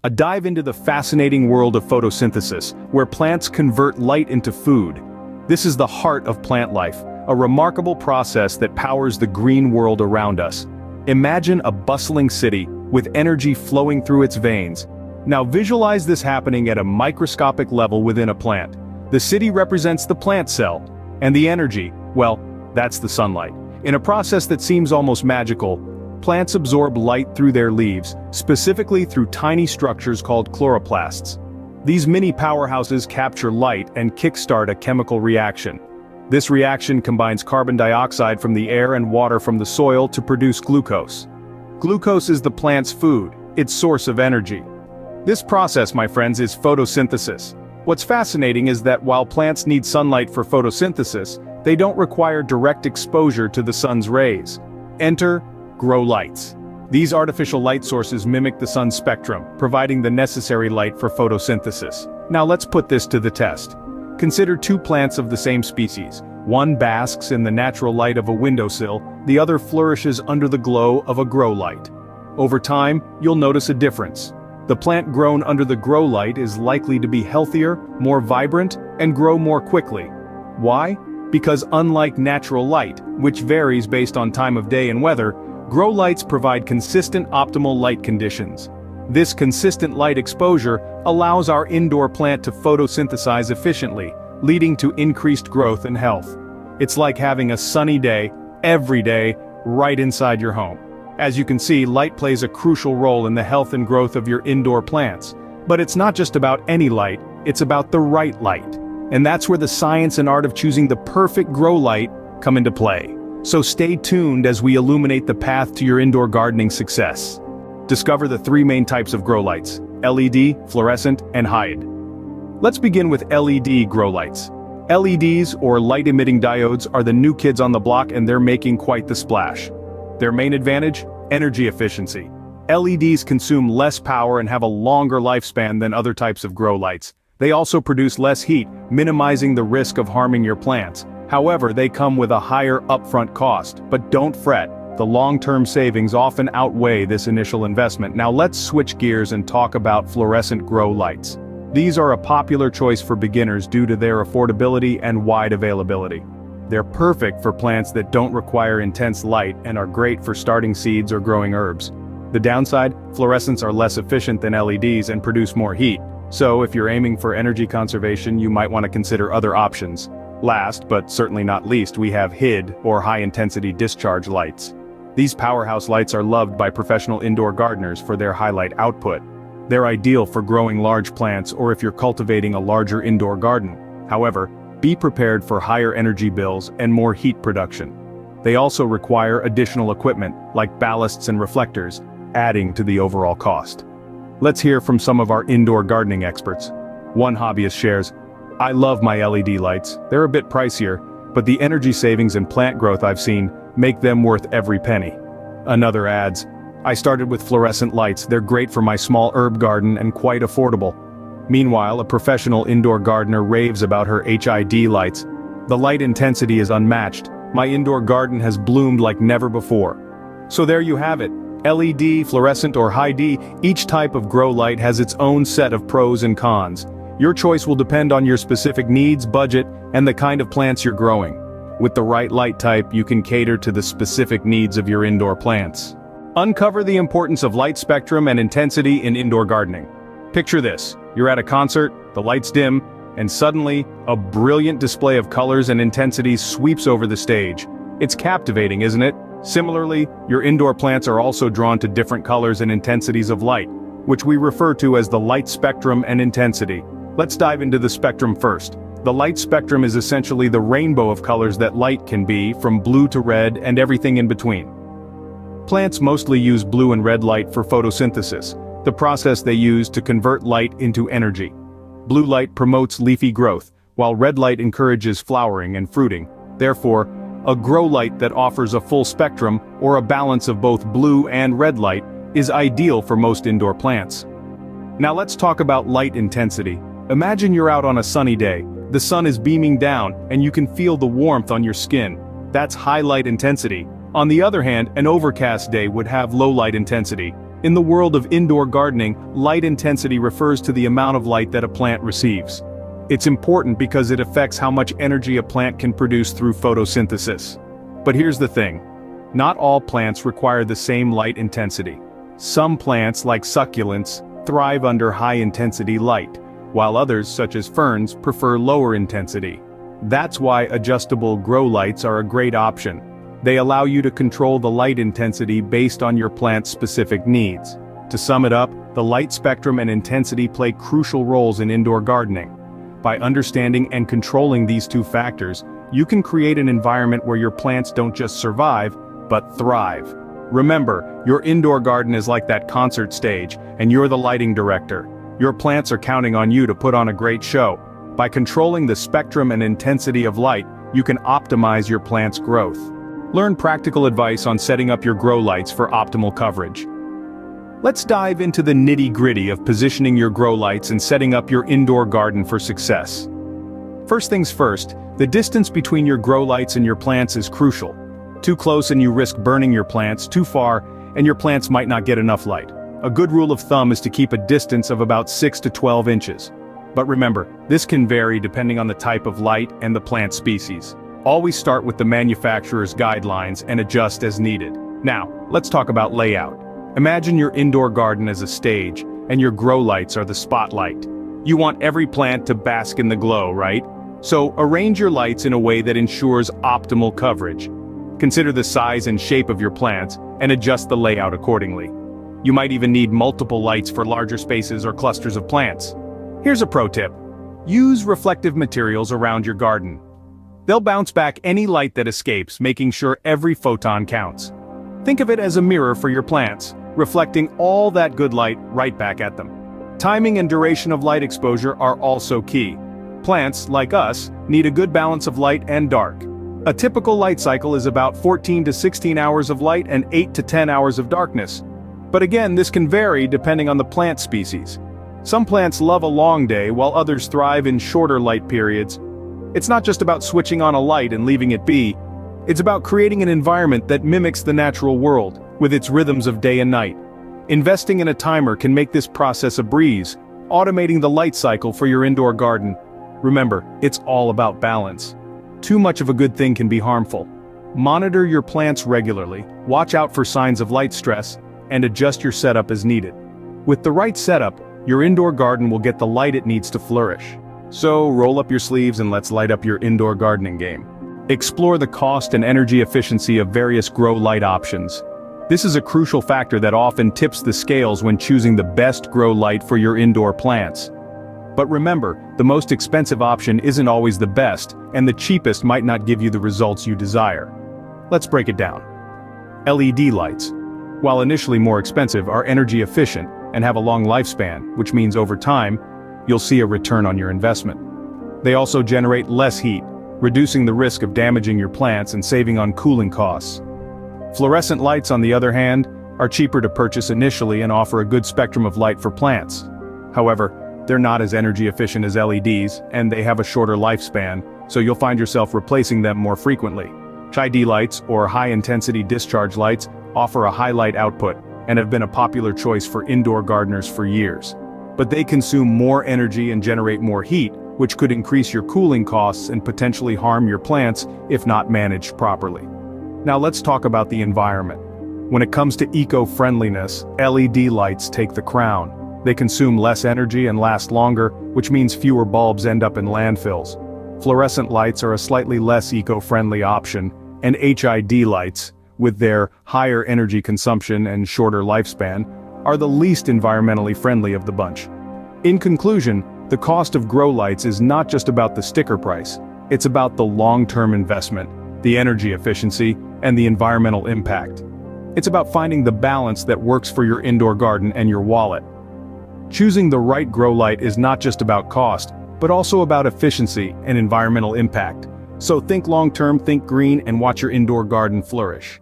A dive into the fascinating world of photosynthesis, where plants convert light into food. This is the heart of plant life, a remarkable process that powers the green world around us. Imagine a bustling city, with energy flowing through its veins. Now visualize this happening at a microscopic level within a plant. The city represents the plant cell, and the energy, well, that's the sunlight. In a process that seems almost magical, plants absorb light through their leaves, specifically through tiny structures called chloroplasts. These mini powerhouses capture light and kickstart a chemical reaction. This reaction combines carbon dioxide from the air and water from the soil to produce glucose. Glucose is the plant's food, its source of energy. This process, my friends, is photosynthesis. What's fascinating is that while plants need sunlight for photosynthesis, they don't require direct exposure to the sun's rays. Enter grow lights. These artificial light sources mimic the sun's spectrum, providing the necessary light for photosynthesis. Now let's put this to the test. Consider two plants of the same species. One basks in the natural light of a windowsill, the other flourishes under the glow of a grow light. Over time, you'll notice a difference. The plant grown under the grow light is likely to be healthier, more vibrant, and grow more quickly. Why? Because unlike natural light, which varies based on time of day and weather, grow lights provide consistent optimal light conditions. This consistent light exposure allows our indoor plant to photosynthesize efficiently, leading to increased growth and health. It's like having a sunny day, every day, right inside your home. As you can see, light plays a crucial role in the health and growth of your indoor plants. But it's not just about any light, it's about the right light. And that's where the science and art of choosing the perfect grow light come into play. So stay tuned as we illuminate the path to your indoor gardening success. Discover the three main types of grow lights: LED, fluorescent, and hide. Let's begin with LED grow lights. LEDs, or light-emitting diodes, are the new kids on the block, and they're making quite the splash. Their main advantage? Energy efficiency. LEDs consume less power and have a longer lifespan than other types of grow lights. They also produce less heat, minimizing the risk of harming your plants. However, they come with a higher upfront cost. But don't fret, the long-term savings often outweigh this initial investment. Now let's switch gears and talk about fluorescent grow lights. These are a popular choice for beginners due to their affordability and wide availability. They're perfect for plants that don't require intense light and are great for starting seeds or growing herbs. The downside? Fluorescents are less efficient than LEDs and produce more heat. So if you're aiming for energy conservation, you might want to consider other options. Last, but certainly not least, we have HID, or high-intensity discharge lights. These powerhouse lights are loved by professional indoor gardeners for their highlight output. They're ideal for growing large plants or if you're cultivating a larger indoor garden. However, be prepared for higher energy bills and more heat production. They also require additional equipment, like ballasts and reflectors, adding to the overall cost. Let's hear from some of our indoor gardening experts. One hobbyist shares, "I love my LED lights. They're a bit pricier, but the energy savings and plant growth I've seen make them worth every penny." Another adds, "I started with fluorescent lights. They're great for my small herb garden and quite affordable." Meanwhile, a professional indoor gardener raves about her HID lights. "The light intensity is unmatched. My indoor garden has bloomed like never before." So there you have it. LED, fluorescent, or high D, each type of grow light has its own set of pros and cons. Your choice will depend on your specific needs, budget, and the kind of plants you're growing. With the right light type, you can cater to the specific needs of your indoor plants. Uncover the importance of light spectrum and intensity in indoor gardening. Picture this: you're at a concert, the lights dim, and suddenly, a brilliant display of colors and intensities sweeps over the stage. It's captivating, isn't it? Similarly, your indoor plants are also drawn to different colors and intensities of light, which we refer to as the light spectrum and intensity. Let's dive into the spectrum first. The light spectrum is essentially the rainbow of colors that light can be, from blue to red and everything in between. Plants mostly use blue and red light for photosynthesis, the process they use to convert light into energy. Blue light promotes leafy growth, while red light encourages flowering and fruiting. Therefore, a grow light that offers a full spectrum, or a balance of both blue and red light, is ideal for most indoor plants. Now let's talk about light intensity. Imagine you're out on a sunny day, the sun is beaming down, and you can feel the warmth on your skin. That's high light intensity. On the other hand, an overcast day would have low light intensity. In the world of indoor gardening, light intensity refers to the amount of light that a plant receives. It's important because it affects how much energy a plant can produce through photosynthesis. But here's the thing. Not all plants require the same light intensity. Some plants, like succulents, thrive under high-intensity light, while others, such as ferns, prefer lower intensity. That's why adjustable grow lights are a great option. They allow you to control the light intensity based on your plant's specific needs. To sum it up, the light spectrum and intensity play crucial roles in indoor gardening. By understanding and controlling these two factors, you can create an environment where your plants don't just survive, but thrive. Remember, your indoor garden is like that concert stage, and you're the lighting director. Your plants are counting on you to put on a great show. By controlling the spectrum and intensity of light, you can optimize your plant's growth. Learn practical advice on setting up your grow lights for optimal coverage. Let's dive into the nitty-gritty of positioning your grow lights and setting up your indoor garden for success. First things first, the distance between your grow lights and your plants is crucial. Too close and you risk burning your plants, too far, and your plants might not get enough light. A good rule of thumb is to keep a distance of about 6 to 12 inches. But remember, this can vary depending on the type of light and the plant species. Always start with the manufacturer's guidelines and adjust as needed. Now, let's talk about layout. Imagine your indoor garden as a stage, and your grow lights are the spotlight. You want every plant to bask in the glow, right? So arrange your lights in a way that ensures optimal coverage. Consider the size and shape of your plants, and adjust the layout accordingly. You might even need multiple lights for larger spaces or clusters of plants. Here's a pro tip. Use reflective materials around your garden. They'll bounce back any light that escapes, making sure every photon counts. Think of it as a mirror for your plants, reflecting all that good light right back at them. Timing and duration of light exposure are also key. Plants, like us, need a good balance of light and dark. A typical light cycle is about 14 to 16 hours of light and 8 to 10 hours of darkness. But again, this can vary depending on the plant species. Some plants love a long day while others thrive in shorter light periods. It's not just about switching on a light and leaving it be. It's about creating an environment that mimics the natural world, with its rhythms of day and night. Investing in a timer can make this process a breeze, automating the light cycle for your indoor garden. Remember, it's all about balance. Too much of a good thing can be harmful. Monitor your plants regularly, watch out for signs of light stress, and adjust your setup as needed. With the right setup, your indoor garden will get the light it needs to flourish. So roll up your sleeves and let's light up your indoor gardening game. Explore the cost and energy efficiency of various grow light options. This is a crucial factor that often tips the scales when choosing the best grow light for your indoor plants. But remember, the most expensive option isn't always the best, and the cheapest might not give you the results you desire. Let's break it down. LED lights, while initially more expensive, are energy efficient and have a long lifespan, which means over time, you'll see a return on your investment. They also generate less heat, reducing the risk of damaging your plants and saving on cooling costs. Fluorescent lights, on the other hand, are cheaper to purchase initially and offer a good spectrum of light for plants. However, they're not as energy efficient as LEDs, and they have a shorter lifespan, so you'll find yourself replacing them more frequently. HID lights, or high-intensity discharge lights, offer a high light output, and have been a popular choice for indoor gardeners for years. But they consume more energy and generate more heat, which could increase your cooling costs and potentially harm your plants if not managed properly. Now let's talk about the environment. When it comes to eco-friendliness, LED lights take the crown. They consume less energy and last longer, which means fewer bulbs end up in landfills. Fluorescent lights are a slightly less eco-friendly option, and HID lights, with their higher energy consumption and shorter lifespan, are the least environmentally friendly of the bunch. In conclusion, the cost of grow lights is not just about the sticker price, it's about the long-term investment, the energy efficiency, and the environmental impact. It's about finding the balance that works for your indoor garden and your wallet. Choosing the right grow light is not just about cost, but also about efficiency and environmental impact. So think long-term, think green, and watch your indoor garden flourish.